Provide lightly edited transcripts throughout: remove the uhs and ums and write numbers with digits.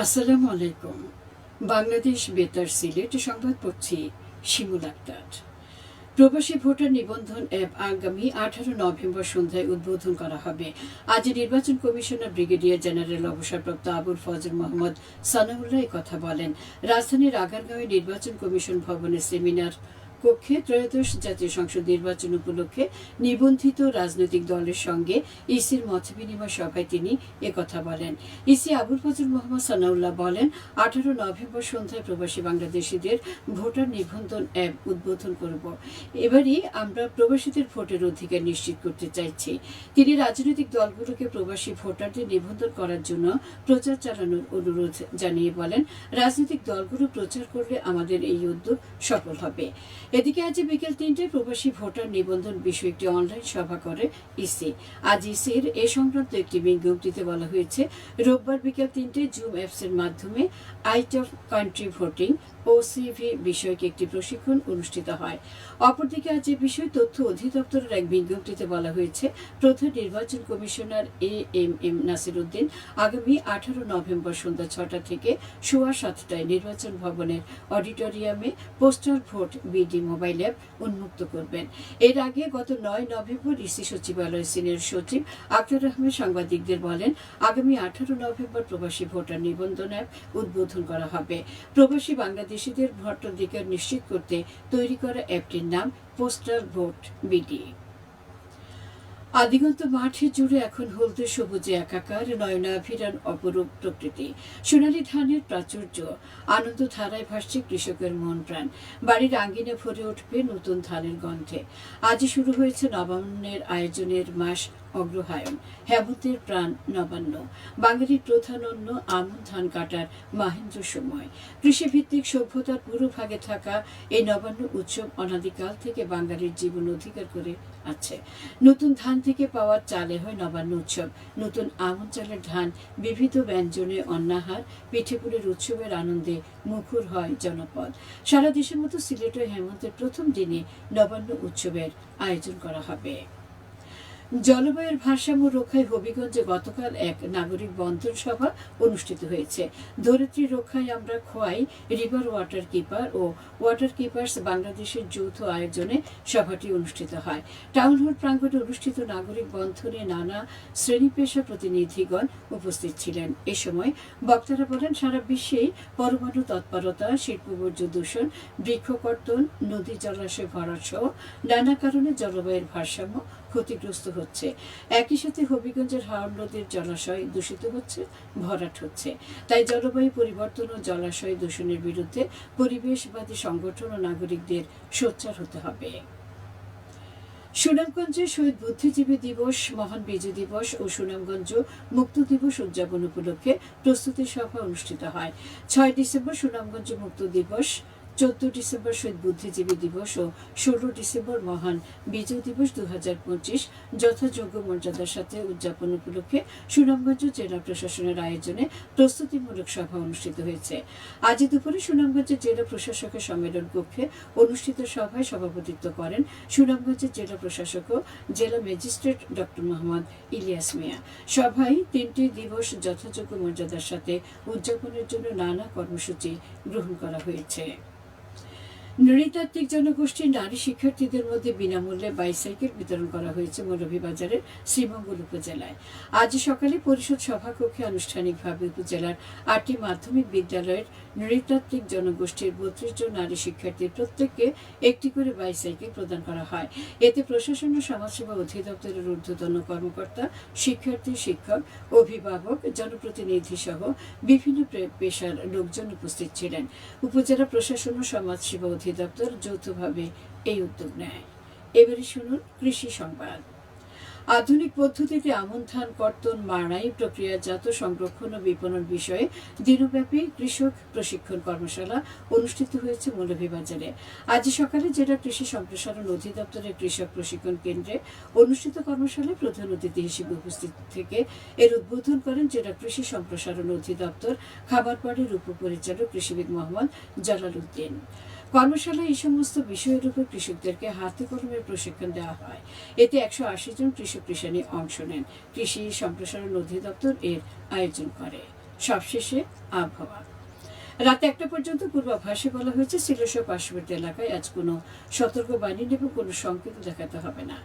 আসসালামু আলাইকুম। বাংলাদেশ বেতার সিলেট সংবাদ পড়ছি শিমুল আক্তার। প্রবাসী ভোটার নিবন্ধন অ্যাপ আগামী 18 নভেম্বর সন্ধ্যায় উদ্বোধন করা হবে। আজ নির্বাচন কমিশনার ব্রিগেডিয়ার জেনারেল অবসরপ্রাপ্ত আবুল ফজল মোহাম্মদ সানাউল্লাহ কথা বলেন। রাজধানীর আগারগাঁওয়ে নির্বাচন কমিশন ভবনের সেমিনার কক্ষে ত্রয়োদশ জাতীয় সংসদ নির্বাচন উপলক্ষে নিবন্ধিত রাজনৈতিক দলের সঙ্গে ইসির মতবিনিময় সভায় তিনি একথা বলেন। ইসি আবুল ফজল মোহাম্মদ সানাউল্লাহ বলেন, 18 নভেম্বর সন্ধ্যায় প্রবাসী বাংলাদেশিদের ভোটার নিবন্ধন অ্যাপ উদ্বোধন করব। এবারই আমরা প্রবাসীদের ভোটের অধিকার নিশ্চিত করতে চাইছি। তিনি রাজনৈতিক দলগুলোকে প্রবাসী ভোটারদের নিবন্ধন করার জন্য প্রচার চালানোর অনুরোধ জানিয়ে বলেন, রাজনৈতিক দলগুলো প্রচার করলে আমাদের এই উদ্যোগ সফল হবে। এদিকে আজ বিকেল 3টায় প্রবাসী ভোটার নিবন্ধন বিষয়ে একটি অনলাইন সভা করে ইসি। আজ ইসির এ সংক্রান্ত একটি বিজ্ঞপ্তিতে বলা হয়েছে, রোববার বিকেল 3টায় জুম অ্যাপস এর মাধ্যমে out of country voting OCV বিষয়ক একটি প্রশিক্ষণ অনুষ্ঠিত হয়। অপরদিকে আজ এ বিষয়ে তথ্য অধিদপ্তরের এক বিজ্ঞপ্তিতে বলা হয়েছে, প্রধান নির্বাচন কমিশনার এএমএম নাসির উদ্দিন আগামী 18 নভেম্বর সন্ধ্যা 6টা থেকে সোয়া 7টায় নির্বাচন ভবনের অডিটোরিয়ামে postal vote BD mobile app উন্মুক্ত করবেন। এর আগে গত 9 নভেম্বর ইসি সচিবালয় সিনিয়র সচিব আক্তার আহমেদ সাংবাদিকদের বলেন, আগামী 18 নভেম্বর প্রবাসী ভোটার নিবন্ধন অ্যাপ উদ্বোধন করা হবে। প্রবাসী বাংলাদেশিদের ভোটাধিকার নিশ্চিত করতে তৈরি করা অ্যাপটির নাম পোস্টাল ভোট বিডি। আদিগন্ত মাঠে জুড়ে এখন হলদে সবুজে একাকার, নয়নাভিরান অপরূপ প্রকৃতি। সোনালী ধানের প্রাচুর্য, আনন্দ ধারায় ভাসছে কৃষকের মন প্রাণ। বাড়ির আঙ্গিনে ভরে উঠবে নতুন ধানের গন্ধে। আজই শুরু হয়েছে নবান্নের আয়োজনের মাস অগ্রহায়ণ, হেমন্তের প্রাণ নবান্ন। বাঙালির প্রধান অন্য আমন ধান কাটার মাহেন্দ্র সময়। কৃষিভিত্তিক সভ্যতার পুরো ভাগে থাকা এই নবান্ন উৎসব অনাদিকাল থেকে বাঙালির জীবন অধিকার করে আছে। নতুন ধান থেকে পাওয়ার চালে হয় নবান্ন উৎসব। নতুন আমন চালের ধান বিবিধ ব্যঞ্জনে অন্নাহার, পিঠেপুলির উৎসবের আনন্দে মুখর হয় জনপদ। সারা দেশের মতো সিলেটে হেমন্তের প্রথম দিনে নবান্ন উৎসবের আয়োজন করা হবে। জলবায়ুর ভারসাম্য রক্ষায় হবিগঞ্জে গতকাল এক নাগরিক বন্ধন সভা অনুষ্ঠিত হয়েছে। ধরিত্রী রক্ষায় আমরা খোয়াই রিভার ওয়াটার কিপার ও ওয়াটার কিপার্স বাংলাদেশের যৌথ আয়োজনে সভাটি অনুষ্ঠিত হয়। টাউন হল প্রাঙ্গণে অনুষ্ঠিত নাগরিক বন্ধনে নানা শ্রেণী পেশা প্রতিনিধিগণ উপস্থিত ছিলেন। এ সময় বক্তারা বলেন, সারা বিশ্বেই পরমাণু তৎপরতা, শিল্পবর্জ্য দূষণ, বৃক্ষকর্তন, নদী জলাশয় ভরাট সহ নানা কারণে জলবায়ুর ভারসাম্য ক্ষতিগ্রস্ত হচ্ছে। একই সাথে হবিগঞ্জের হাওর নদীর জলাশয় দূষিত হচ্ছে, ভরাট হচ্ছে। তাই জলবায়ু পরিবর্তন ও জলাশয় দূষণের বিরুদ্ধে পরিবেশবাদী সংগঠন ও নাগরিকদের সোচ্চার হতে হবে। সুনামগঞ্জে শহীদ বুদ্ধিজীবী দিবস, মহান বিজয় দিবস ও সুনামগঞ্জ মুক্ত দিবস উদযাপন উপলক্ষে প্রস্তুতি সভা অনুষ্ঠিত হয়। 6 ডিসেম্বর সুনামগঞ্জ মুক্ত দিবস, 14 ডিসেম্বর শহীদ বুদ্ধিজীবী দিবস ও 16 ডিসেম্বর মহান বিজয় দিবস 2025 যথাযোগ্য মর্যাদার সাথে উদযাপন উপলক্ষে সুনামগঞ্জ জেলা প্রশাসনের আয়োজনে প্রস্তুতিমূলক সভা অনুষ্ঠিত হয়েছে। আজ দুপুরে সুনামগঞ্জের জেলা প্রশাসকের সম্মেলন কক্ষে অনুষ্ঠিত সভায় সভাপতিত্ব করেন সুনামগঞ্জের জেলা প্রশাসক ও জেলা ম্যাজিস্ট্রেট ডক্টর মোহাম্মদ ইলিয়াস মিয়া। সভায় 3টি দিবস যথাযোগ্য মর্যাদার সাথে উদযাপনের জন্য নানা কর্মসূচি গ্রহণ করা হয়েছে। নৃতাত্ত্বিক জনগোষ্ঠীর নারী শিক্ষার্থীদের মধ্যে বিনামূল্যে বাইসাইকেল বিতরণ করা হয়েছে মৌলভীবাজারের শ্রীমঙ্গল উপজেলায়। আজ সকালে পরিষদ সভাকক্ষে আনুষ্ঠানিকভাবে উপজেলার 8টি মাধ্যমিক বিদ্যালয়ের নৃতাত্ত্বিক জনগোষ্ঠীর 32 জন নারী শিক্ষার্থীর প্রত্যেককে একটি করে বাইসাইকেল প্রদান করা হয়। এতে প্রশাসন ও সমাজসেবা অধিদপ্তরের ঊর্ধ্বতন কর্মকর্তা, শিক্ষার্থী, শিক্ষক, অভিভাবক, জনপ্রতিনিধি সহ বিভিন্ন পেশার লোকজন উপস্থিত ছিলেন। উপজেলা প্রশাসন ও সমাজসেবা অধিদপ্তর যৌথভাবে এই উদ্যোগ নেয়। এবারে শুনুন কৃষি সংবাদ। আধুনিক পদ্ধতিতে আমন ধান কর্তন, মাড়াই, প্রক্রিয়াজাত, সংরক্ষণ ও বিপণন বিষয়ে দিনব্যাপী কৃষক প্রশিক্ষণ কর্মশালা অনুষ্ঠিত হয়েছে মৌলভীবাজারে। আজ সকালে জেলা কৃষি সম্প্রসারণ অধিদপ্তরের কৃষক প্রশিক্ষণ কেন্দ্রে অনুষ্ঠিত কর্মশালায় প্রধান অতিথি হিসেবে উপস্থিত থেকে এর উদ্বোধন করেন জেলা কৃষি সম্প্রসারণ অধিদপ্তর খামারপাড়ের উপপরিচালক কৃষিবিদ মোহাম্মদ জালাল উদ্দিন। কর্মশালায় এই সমস্ত বিষয়ের উপর কৃষকদেরকে হাতে কলমে প্রশিক্ষণ দেওয়া হয়। এতে 180 জন কৃষক কৃষাণী অংশ নেন। কৃষি সম্প্রসারণ অধিদপ্তর এর আয়োজন করে। সবশেষে আবহাওয়া। রাত 1টা পর্যন্ত পূর্বাভাসে বলা হয়েছে সিলেট পার্শ্ববর্তী এলাকায় আজ কোনো সতর্কবাণী এবং কোনো সংকেত দেখাতে হবে না।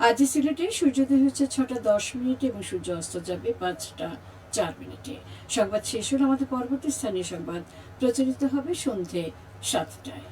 আজ সিলেটে সূর্যোদয় হচ্ছে 6টা 10 এবং সূর্য অস্ত যাবে 5টা 4। সংবাদ শেষ হলে আমাদের পরবর্তী স্থানীয় সংবাদ প্রচারিত হবে সন্ধে 7টায়।